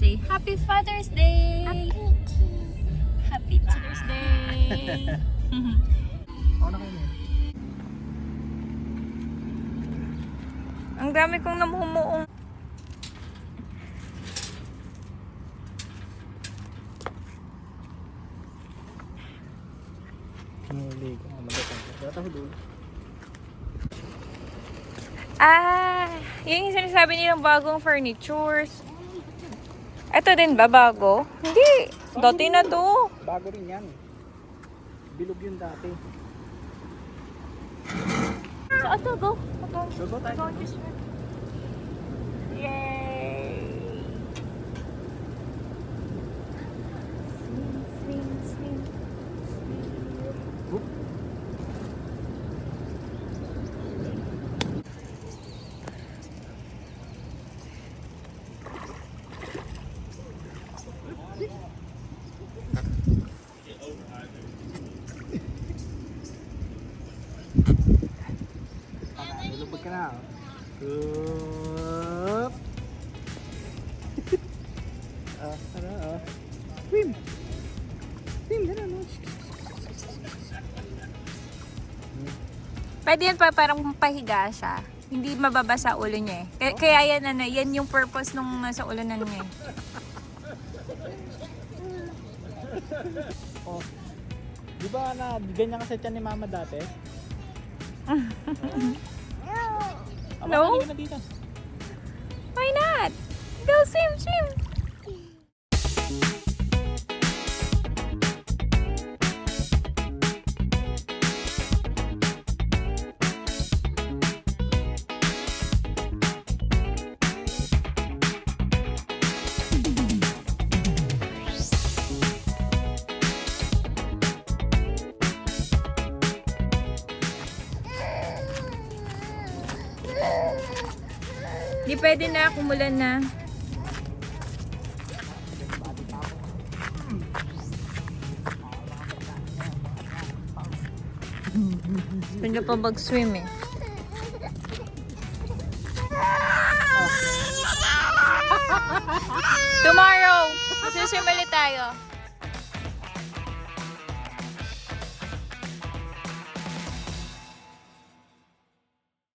say Happy Father's Day! Happy Father's Day! Ako na kayo. Ang dami kong namumuong. Huli ko. Magkakang. Kaya doon. Yun yung sinasabi nilang bagong furnitures. Ito din ba bago? Hindi. Dati na to. Bago rin yan. Bilog yun dati. So, ito go. Go tayo. Yay! Swing, swing, swing. Whoop. Lulubog ka na. Up. Swim. Swim, gano'n, no? Pwede yan pa parang pahiga siya. Hindi mababasa ulo niya eh. Kaya yan, yan yung purpose nung nasa ulo na niya eh. Oh. Di ba na ganyan kasi tiyan ni mama dati? No? Halika na dito. Why not? Go swim, swim! Di pwede na, kumulan na. Pwede pa mag-swim eh. Tomorrow, masuswim ulit tayo.